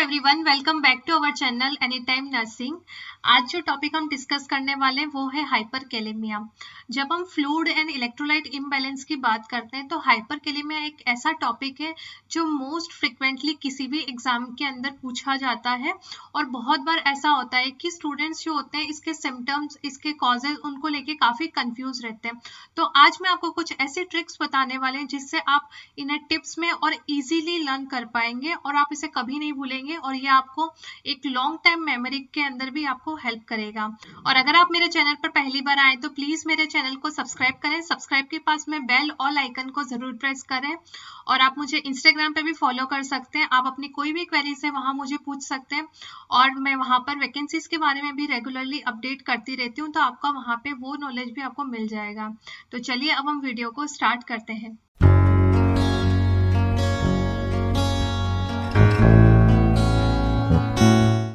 Everyone, welcome back to our channel Any Time Nursing. आज जो topic हम discuss करने वाले हैं वो है हाइपरकैलेमिया। जब हम फ्लूइड एंड इलेक्ट्रोलाइट इम्बैलेंस की बात करते हैं तो हाइपरकैलेमिया एक ऐसा टॉपिक है जो मोस्ट फ्रिक्वेंटली किसी भी एग्जाम के अंदर पूछा जाता है। और बहुत बार ऐसा होता है कि स्टूडेंट्स जो होते हैं इसके सिम्टम्स, इसके कॉजेज उनको लेके काफी कंफ्यूज रहते हैं। तो आज मैं आपको कुछ ऐसे ट्रिक्स बताने वाले हैं जिससे आप इन्हें टिप्स में और इजीली लर्न कर पाएंगे और आप इसे कभी नहीं भूलेंगे और ये आपको एक लॉन्ग टाइम मेमोरी के अंदर भी आपको हेल्प करेगा। और अगर आप मेरे चैनल पर पहली बार आए तो प्लीज मेरे चैनल को सब्सक्राइब करें। सब्सक्राइब के पास में बेल ऑल आइकन को जरूर प्रेस करें। और आप मुझे इंस्टाग्राम पे भी फॉलो कर सकते हैं। आप अपनी कोई भी क्वेरीज है वहां मुझे पूछ सकते हैं और मैं वहां पर वैकेंसीज के बारे में भी रेगुलरली अपडेट करती रहती हूँ, तो आपका वहां पे वो नॉलेज भी आपको मिल जाएगा। तो चलिए अब हम वीडियो को स्टार्ट करते हैं।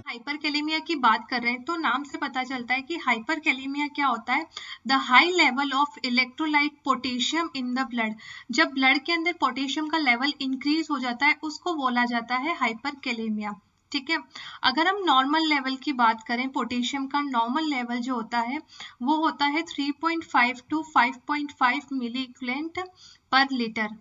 हाइपरकैलेमिया की बात कर रहे हैं तो नाम से पता चलता है कि हाइपरकैलेमिया क्या होता है। The high level of electrolyte potassium in the blood. जब ब्लड के अंदर पोटेशियम का लेवल इंक्रीज हो जाता है उसको बोला जाता है हाइपरकैलेमिया। ठीक है। अगर हम नॉर्मल लेवल की बात करें, पोटेशियम का नॉर्मल लेवल जो होता है वो होता है 3.5 to 5.5 milli equivalent per litre.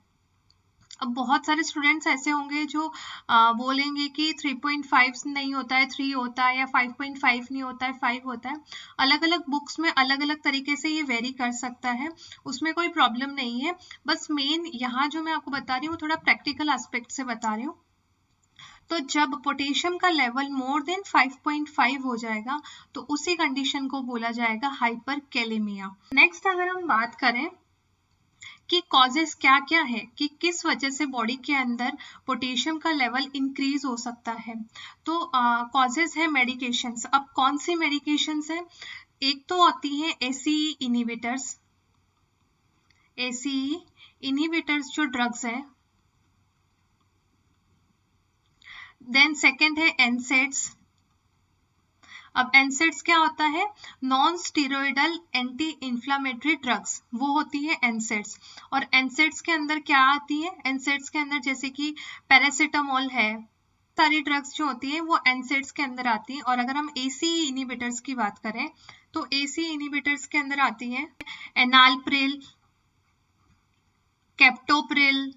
अब बहुत सारे स्टूडेंट्स ऐसे होंगे जो बोलेंगे कि 3.5 नहीं होता है, 3 होता है, या 5.5 नहीं होता है, 5 होता है। अलग अलग बुक्स में अलग अलग तरीके से ये वेरी कर सकता है, उसमें कोई प्रॉब्लम नहीं है। बस मेन यहाँ जो मैं आपको बता रही हूँ थोड़ा प्रैक्टिकल एस्पेक्ट से बता रही हूँ। तो जब पोटेशियम का लेवल मोर देन 5.5 हो जाएगा तो उसी कंडीशन को बोला जाएगा हाइपरकैलेमिया। नेक्स्ट अगर हम बात करें कि कॉजेस क्या क्या है कि किस वजह से बॉडी के अंदर पोटेशियम का लेवल इंक्रीज हो सकता है, तो कॉजेस है मेडिकेशंस। अब कौन सी मेडिकेशंस है? एक तो आती है एसीई इनहिबिटर्स। एसीई इनहिबिटर्स जो ड्रग्स है। देन सेकंड है एनसेड्स। अब एनसेड्स क्या होता है? Non steroidal anti inflammatory drugs, वो होती है एनसेड्स। और एनसेड्स के अंदर क्या आती है? एनसेड्स के अंदर जैसे कि पैरासिटामोल है, सारी ड्रग्स जो होती है वो एनसेड्स के अंदर आती है। और अगर हम एसीई इनहिबिटर्स की बात करें तो एसीई इनहिबिटर्स के अंदर आती है एनालप्रिल, कैप्टोप्रिल,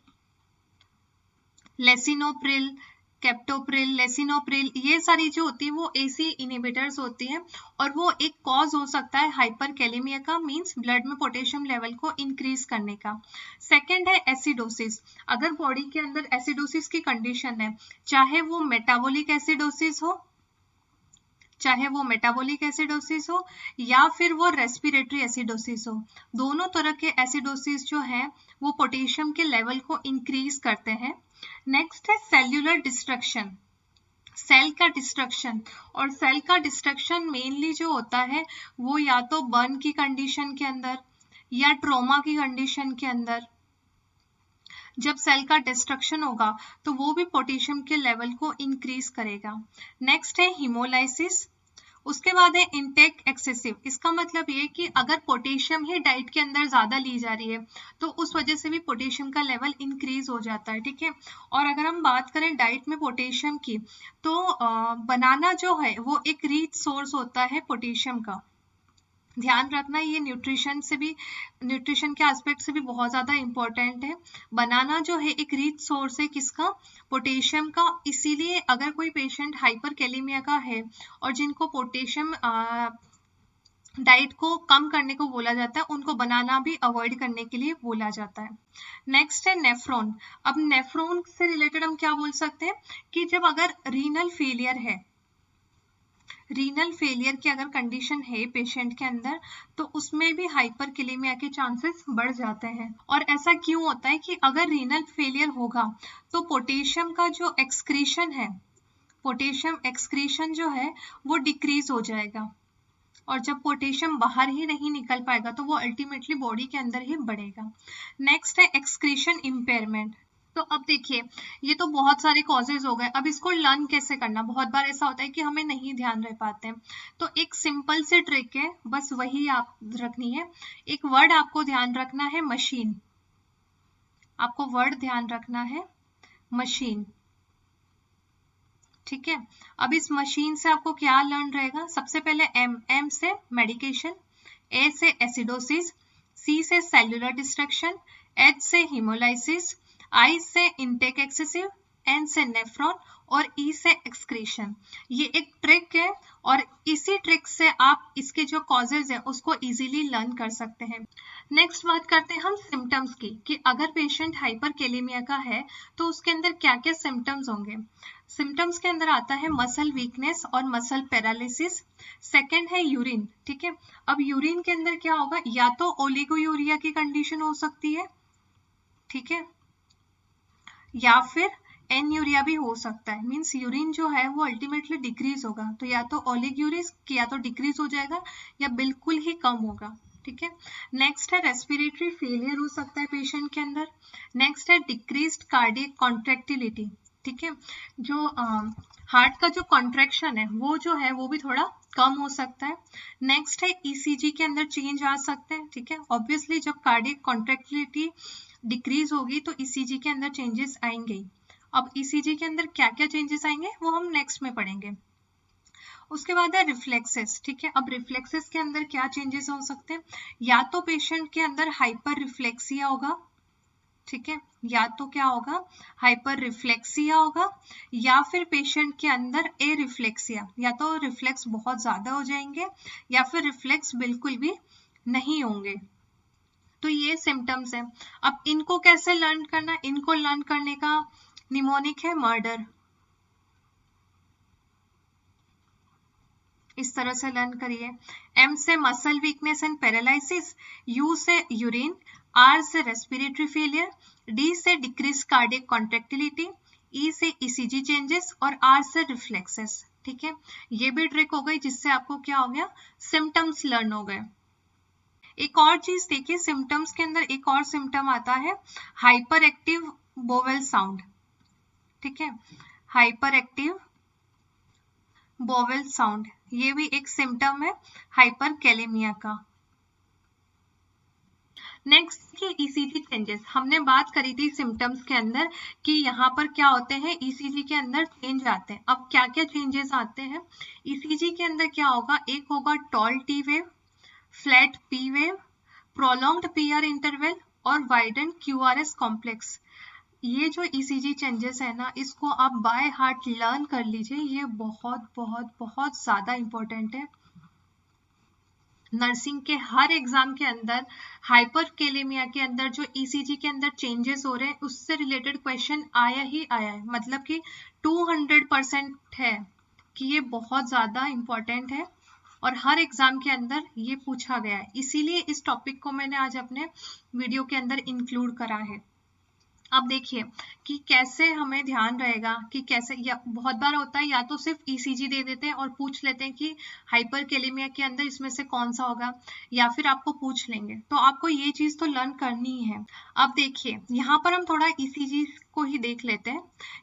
लेसिनोप्रिल, कैप्टोप्रिल, लेसिनोप्रिल, ये सारी जो होती है वो एसी इनहिबिटर्स होती है। और वो एक कॉज हो सकता है हाइपरकैलेमिया का, मींस ब्लड में पोटेशियम लेवल को इंक्रीज करने का। सेकंड है एसिडोसिस। अगर बॉडी के अंदर एसिडोसिस की कंडीशन है, चाहे वो मेटाबॉलिक एसिडोसिस हो, चाहे वो मेटाबॉलिक एसिडोसिस हो या फिर वो रेस्पिरेटरी एसिडोसिस हो, दोनों तरह के एसिडोसिस जो है वो पोटेशियम के लेवल को इंक्रीज करते हैं। नेक्स्ट है सेल्यूलर डिस्ट्रक्शन, सेल का डिस्ट्रक्शन। और सेल का डिस्ट्रक्शन मेनली जो होता है वो या तो बर्न की कंडीशन के अंदर या ट्रोमा की कंडीशन के अंदर जब सेल का डिस्ट्रक्शन होगा तो वो भी पोटेशियम के लेवल को इंक्रीज करेगा। नेक्स्ट है हिमोलाइसिस। उसके बाद है इनटेक एक्सेसिव। इसका मतलब ये कि अगर पोटेशियम ही डाइट के अंदर ज्यादा ली जा रही है तो उस वजह से भी पोटेशियम का लेवल इंक्रीज हो जाता है। ठीक है। और अगर हम बात करें डाइट में पोटेशियम की तो बनाना जो है वो एक रिच सोर्स होता है पोटेशियम का। ध्यान रखना, ये न्यूट्रिशन से भी, न्यूट्रिशन के एस्पेक्ट से भी बहुत ज्यादा इंपॉर्टेंट है। बनाना जो है एक रिच सोर्स है किसका? पोटेशियम का। इसीलिए अगर कोई पेशेंट हाइपरकैलेमिया का है और जिनको पोटेशियम डाइट को कम करने को बोला जाता है, उनको बनाना भी अवॉइड करने के लिए बोला जाता है। नेक्स्ट है नेफ्रॉन। अब नेफ्रॉन से रिलेटेड हम क्या बोल सकते हैं कि जब अगर रीनल फेलियर है, रीनल फेलियर की अगर कंडीशन है पेशेंट के अंदर तो उसमें भी हाइपरकैलेमिया के चांसेस बढ़ जाते हैं। और ऐसा क्यों होता है कि अगर रीनल फेलियर होगा तो पोटेशियम का जो एक्सक्रीशन है, पोटेशियम एक्सक्रीशन जो है वो डिक्रीज हो जाएगा। और जब पोटेशियम बाहर ही नहीं निकल पाएगा तो वो अल्टीमेटली बॉडी के अंदर ही बढ़ेगा। नेक्स्ट है एक्सक्रीशन इम्पेयरमेंट। तो अब देखिए, ये तो बहुत सारे कॉजेज हो गए। अब इसको लर्न कैसे करना? बहुत बार ऐसा होता है कि हमें नहीं ध्यान रह पाते हैं। तो एक सिंपल सी ट्रिक है, बस वही आप रखनी है। एक वर्ड आपको ध्यान रखना है, मशीन। आपको वर्ड ध्यान रखना है, मशीन। ठीक है। अब इस मशीन से आपको क्या लर्न रहेगा, सबसे पहले एम से मेडिकेशन, ए से एसिडोसिस, सी से सेल्युलर डिस्ट्रक्शन, एच से हीमोलाइसिस, आई से इंटेक एक्सेसिव, एन से नेफ्रॉन और ई से एक्सक्रीशन। ये एक ट्रिक है और इसी ट्रिक से आप इसके जो कॉजेज है उसको इजीली लर्न कर सकते हैं। नेक्स्ट बात करते हैं हम सिम्टम्स की, कि अगर पेशेंट हाइपरकैलेमिया का है तो उसके अंदर क्या क्या सिम्टम्स होंगे। सिम्टम्स के अंदर आता है मसल वीकनेस और मसल पैरालिसिस। सेकंड है यूरिन, ठीक है। अब यूरिन के अंदर क्या होगा, या तो ओलिगोयूरिया की कंडीशन हो सकती है, ठीक है, या फिर एन्यूरिया भी हो सकता है। मींस यूरिन जो है वो अल्टीमेटली डिक्रीज होगा, तो या तो ओलिगोयूरिस या तो डिक्रीज हो जाएगा या बिल्कुल ही कम होगा, ठीक है। नेक्स्ट है रेस्पिरेटरी फेलियर हो सकता है पेशेंट के अंदर। नेक्स्ट है डिक्रीज्ड कार्डियक कॉन्ट्रैक्टिलिटी, ठीक है, जो हार्ट का जो कॉन्ट्रैक्शन है वो भी थोड़ा कम हो सकता है। नेक्स्ट है ईसीजी के अंदर चेंज आ सकते हैं, ठीक है। ऑब्वियसली जब कार्डियक कॉन्ट्रैक्टिलिटी डिक्रीज होगी तो ईसीजी के अंदर चेंजेस आएंगे। अब ईसीजी के अंदर क्या क्या चेंजेस आएंगे वो हम नेक्स्ट में पढ़ेंगे। उसके बाद है रिफ्लेक्सेस, ठीक है। अब रिफ्लेक्सेस के अंदर क्या चेंजेस हो सकते हैं, या तो पेशेंट के अंदर हाइपर रिफ्लेक्सिया होगा, ठीक है, या तो क्या होगा, हाइपर रिफ्लेक्सिया होगा, या फिर पेशेंट के अंदर ए रिफ्लेक्सिया, या तो रिफ्लेक्स बहुत ज्यादा हो जाएंगे या फिर रिफ्लेक्स बिल्कुल भी नहीं होंगे। तो ये सिम्टम्स है। अब इनको कैसे लर्न करना, इनको लर्न करने का निमोनिक है मर्डर, इस तरह से लर्न करिए। एम से muscle weakness and paralysis, you से यूरिन, आर से रेस्पिरेटरी फेलियर, डी से डिक्रीज कार्डियक कॉन्ट्रैक्टिलिटी, ई से ईसीजी चेंजेस और आर से रिफ्लेक्सेस, ठीक है। ये भी ट्रिक हो गई जिससे आपको क्या हो गया, सिम्टम्स लर्न हो गए। एक और चीज देखिए, सिम्टम्स के अंदर एक और सिम्टम आता है हाइपर एक्टिव बोवेल साउंड, ठीक है, हाइपर एक्टिव बोवेल साउंड, ये भी एक सिम्टम है हाइपरकैलेमिया का। नेक्स्ट की ईसीजी चेंजेस, हमने बात करी थी सिम्टम्स के अंदर कि यहाँ पर क्या होते हैं, ईसीजी के अंदर चेंज आते हैं। अब क्या क्या चेंजेस आते हैं ईसीजी के अंदर, क्या होगा, एक होगा toll T wave, flat P wave, prolonged PR interval और वाइडेंड क्यूआरएस कॉम्प्लेक्स। ये जो ईसीजी चेंजेस है ना, इसको आप बाय हार्ट लर्न कर लीजिए, ये बहुत बहुत बहुत ज्यादा इंपॉर्टेंट है। नर्सिंग के हर एग्जाम के अंदर हाइपरकैलेमिया के अंदर जो ईसीजी के अंदर चेंजेस हो रहे हैं उससे रिलेटेड क्वेश्चन आया ही आया है, मतलब कि 200% है कि ये बहुत ज्यादा इंपॉर्टेंट है और हर एग्जाम के अंदर ये पूछा गया है, इसीलिए इस टॉपिक को मैंने आज अपने वीडियो के अंदर इंक्लूड करा है। अब देखिए कि कैसे हमें ध्यान रहेगा कि कैसे, या बहुत बार होता है या तो सिर्फ ईसीजी दे देते हैं और पूछ लेते हैं कि हाइपरकैलेमिया के अंदर इसमें से कौन सा होगा, या फिर आपको पूछ लेंगे, तो आपको ये चीज तो लर्न करनी ही है। अब देखिए यहाँ पर हम थोड़ा ईसीजी को ही देख लेते हैं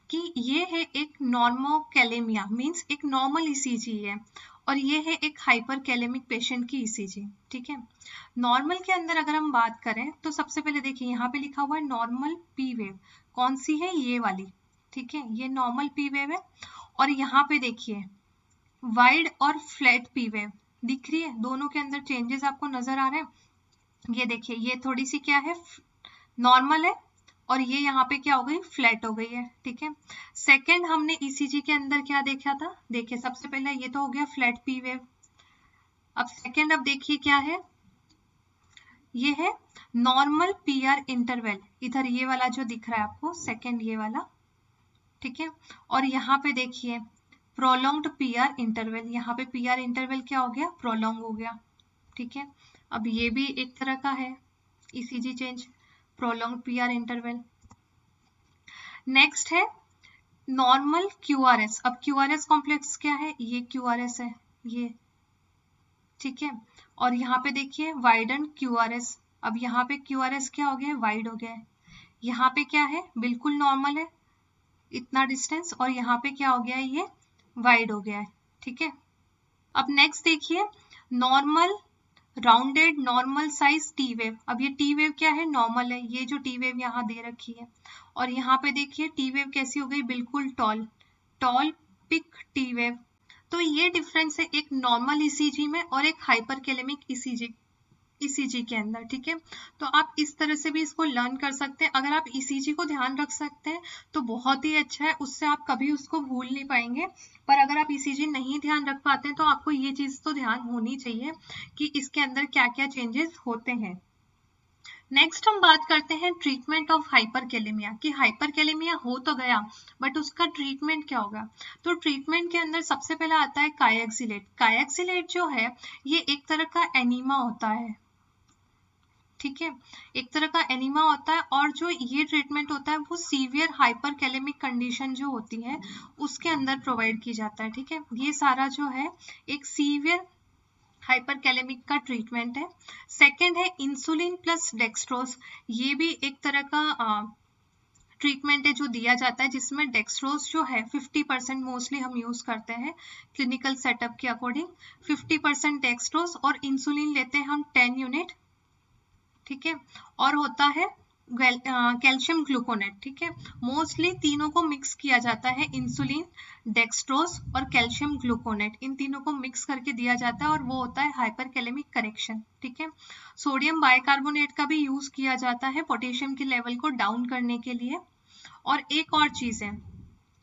कि ये है एक नॉर्मोकैलेमिया, मीन्स एक नॉर्मल ईसीजी है, और ये है एक हाइपरकैलेमिक पेशेंट की ईसीजी, ठीक है। नॉर्मल के अंदर अगर हम बात करें तो सबसे पहले देखिए यहाँ पे लिखा हुआ है नॉर्मल पी वेव, कौन सी है, ये वाली, ठीक है, ये नॉर्मल पी वेव है। और यहाँ पे देखिए वाइड और फ्लैट पी वेव दिख रही है, दोनों के अंदर चेंजेस आपको नजर आ रहे हैं। ये देखिए ये थोड़ी सी क्या है, नॉर्मल है, और ये यहाँ पे क्या हो गई, फ्लैट हो गई है, ठीक है। सेकेंड हमने ईसीजी के अंदर क्या देखा था, देखिए सबसे पहले ये तो हो गया फ्लैट पी वेव। अब सेकेंड, अब देखिए क्या है, ये है नॉर्मल पीआर इंटरवल, इधर ये वाला जो दिख रहा है आपको सेकेंड, ये वाला, ठीक है। और यहाँ पे देखिए प्रोलॉन्ग्ड पीआर इंटरवल, यहाँ पे पीआर इंटरवल क्या हो गया, प्रोलॉन्ग हो गया, ठीक है। अब ये भी एक तरह का है ECG change, prolonged PR interval. Next है नॉर्मल क्यूआरएस। अब क्यूआरएस कॉम्प्लेक्स क्या है, ये क्यूआरएस है ये, ठीक है। और यहाँ पे देखिए वाइडेंड क्यूआरएस, अब यहाँ पे क्यूआरएस क्या हो गया है, वाइड हो गया है। यहाँ पे क्या है, बिल्कुल नॉर्मल है इतना डिस्टेंस, और यहाँ पे क्या हो गया है, ये वाइड हो गया है, ठीक है। अब नेक्स्ट देखिए normal rounded normal size T wave. अब ये टी वेव क्या है, नॉर्मल है, ये जो टी वेव यहाँ दे रखी है। और यहाँ पे देखिए टी वेव कैसी हो गई, बिल्कुल tall, tall peak T wave. तो ये डिफरेंस है एक नॉर्मल ईसीजी में और एक हाइपरकैलेमिक ईसीजी के अंदर, ठीक है। तो आप इस तरह से भी इसको लर्न कर सकते हैं। अगर आप ईसीजी को ध्यान रख सकते हैं तो बहुत ही अच्छा है, उससे आप कभी उसको भूल नहीं पाएंगे। पर अगर आप ईसीजी नहीं ध्यान रख पाते हैं तो आपको ये चीज तो ध्यान होनी चाहिए कि इसके अंदर क्या क्या चेंजेस होते हैं। नेक्स्ट हम बात करते हैं ट्रीटमेंट ऑफ हाइपरकैलेमिया, कि हाइपरकैलेमिया हो तो गया बट उसका ट्रीटमेंट क्या होगा। तो ट्रीटमेंट के अंदर सबसे पहले आता है कायक्सिलेट। कायक्सिलेट जो है ये एक तरह का एनीमा होता है, ठीक है, एक तरह का एनीमा होता है। और जो ये ट्रीटमेंट होता है वो सीवियर हाइपरकैलेमिक कंडीशन जो होती है उसके अंदर प्रोवाइड की जाता है, ठीक है। ये सारा जो है एक सीवियर हाइपरकैलेमिक का ट्रीटमेंट है। सेकंड है इंसुलिन प्लस डेक्सट्रोज, ये भी एक तरह का ट्रीटमेंट है जो दिया जाता है, जिसमें डेक्सट्रोज जो है 50% मोस्टली हम यूज करते हैं क्लिनिकल सेटअप के अकॉर्डिंग। 50% डेक्सट्रोज और इंसुलिन लेते हैं हम 10 यूनिट, ठीक है। और होता है कैल्शियम ग्लूकोनेट, ठीक है। मोस्टली तीनों को मिक्स किया जाता है, इंसुलिन, डेक्सट्रोज और कैल्शियम ग्लूकोनेट, इन तीनों को मिक्स करके दिया जाता है और वो होता है हाइपरकैलेमिक करेक्शन, ठीक है। सोडियम बाइकार्बोनेट का भी यूज किया जाता है पोटेशियम के लेवल को डाउन करने के लिए। और एक और चीज है,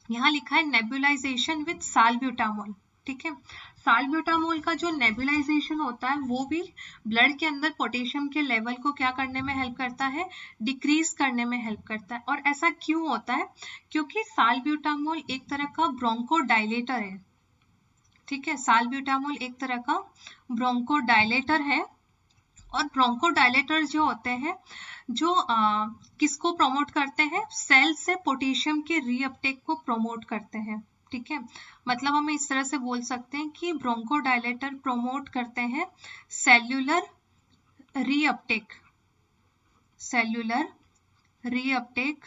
यहाँ लिखा है नेबुलाइजेशन विद साल्ब्यूटामोल, ठीक है। साल्ब्यूटामोल का जो नेबुलाइजेशन होता है वो भी ब्लड के अंदर पोटेशियम के लेवल को क्या करने में हेल्प करता है, डिक्रीज करने में हेल्प करता है। और ऐसा क्यों होता है, क्योंकि साल्ब्यूटामोल एक तरह का ब्रोंकोडायलेटर है, ठीक है। साल्ब्यूटामोल एक तरह का ब्रोंकोडायलेटर है। और ब्रोंकोडायलेटर जो होते हैं जो किसको प्रमोट करते हैं, सेल से पोटेशियम के रीअपटेक को प्रमोट करते हैं, ठीक है। मतलब हम इस तरह से बोल सकते हैं कि ब्रोंकोडायलेटर प्रमोट करते हैं cellular reuptake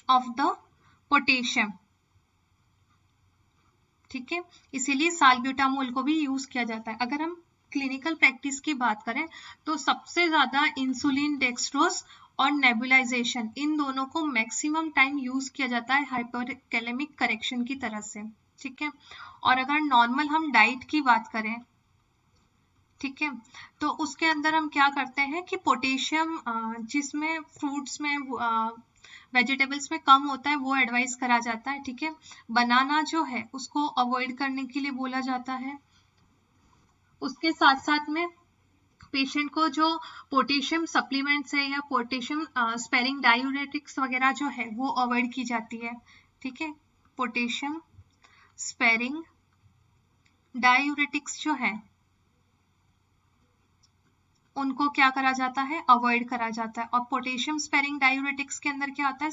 of the potassium, ठीक है। इसीलिए साल्ब्यूटामोल को भी यूज किया जाता है। अगर हम क्लिनिकल प्रैक्टिस की बात करें तो सबसे ज्यादा इंसुलिन, डेक्सट्रोज और नेबुलाइजेशन, इन दोनों को मैक्सिमम टाइम यूज किया जाता है हाइपरकैलेमिक करेक्शन की तरह से, ठीक है। और अगर नॉर्मल हम डाइट की बात करें, ठीक है, तो उसके अंदर हम क्या करते हैं कि पोटेशियम जिसमें फ्रूट्स में वेजिटेबल्स में कम होता है वो एडवाइस करा जाता है, ठीक है। बनाना जो है उसको अवॉइड करने के लिए बोला जाता है। उसके साथ साथ में पेशेंट को जो पोटेशियम सप्लीमेंट्स है या पोटेशियम स्पेरिंग डायूरेटिक्स वगैरह जो है वो अवॉइड की जाती है, ठीक है। पोटेशियम स्पेरिंग डायूरेटिक्स जो है उनको क्या करा जाता है, अवॉइड करा जाता है। और पोटेशियम स्पेरिंग डायूरेटिक्स के अंदर क्या आता है,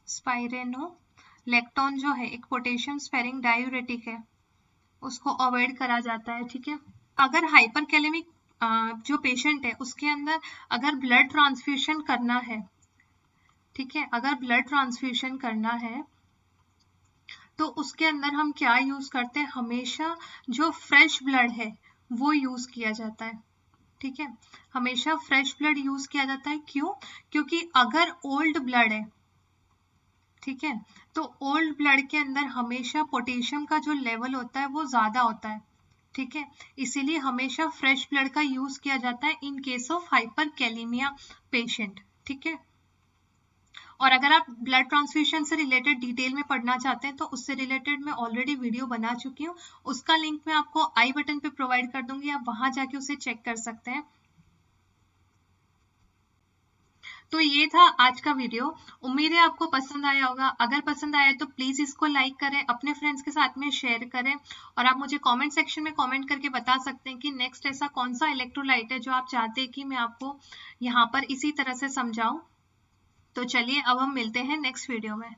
स्पाइरेनोलेक्टोन जो है एक पोटेशियम स्पेरिंग डायूरेटिक है, उसको अवॉइड करा जाता है, ठीक है। अगर हाइपरकैलेमिक जो पेशेंट है उसके अंदर अगर ब्लड ट्रांसफ्यूशन करना है, ठीक है, अगर ब्लड ट्रांसफ्यूशन करना है तो उसके अंदर हम क्या यूज करते हैं, हमेशा जो फ्रेश ब्लड है वो यूज किया जाता है, ठीक है। हमेशा फ्रेश ब्लड यूज किया जाता है, क्यों, क्योंकि अगर ओल्ड ब्लड है, ठीक है, तो ओल्ड ब्लड के अंदर हमेशा पोटेशियम का जो लेवल होता है वो ज्यादा होता है, ठीक है। इसीलिए हमेशा फ्रेश ब्लड का यूज किया जाता है in case of hyperkalaemia patient, ठीक है। और अगर आप ब्लड ट्रांसफ्यूजन से रिलेटेड डिटेल में पढ़ना चाहते हैं तो उससे रिलेटेड मैं ऑलरेडी वीडियो बना चुकी हूँ, उसका लिंक मैं आपको आई बटन पे प्रोवाइड कर दूंगी, आप वहां जाके उसे चेक कर सकते हैं। तो ये था आज का वीडियो, उम्मीद है आपको पसंद आया होगा। अगर पसंद आया तो प्लीज इसको लाइक करें, अपने फ्रेंड्स के साथ में शेयर करें। और आप मुझे कमेंट सेक्शन में कमेंट करके बता सकते हैं कि नेक्स्ट ऐसा कौन सा इलेक्ट्रोलाइट है जो आप चाहते हैं कि मैं आपको यहाँ पर इसी तरह से समझाऊं। तो चलिए अब हम मिलते हैं नेक्स्ट वीडियो में।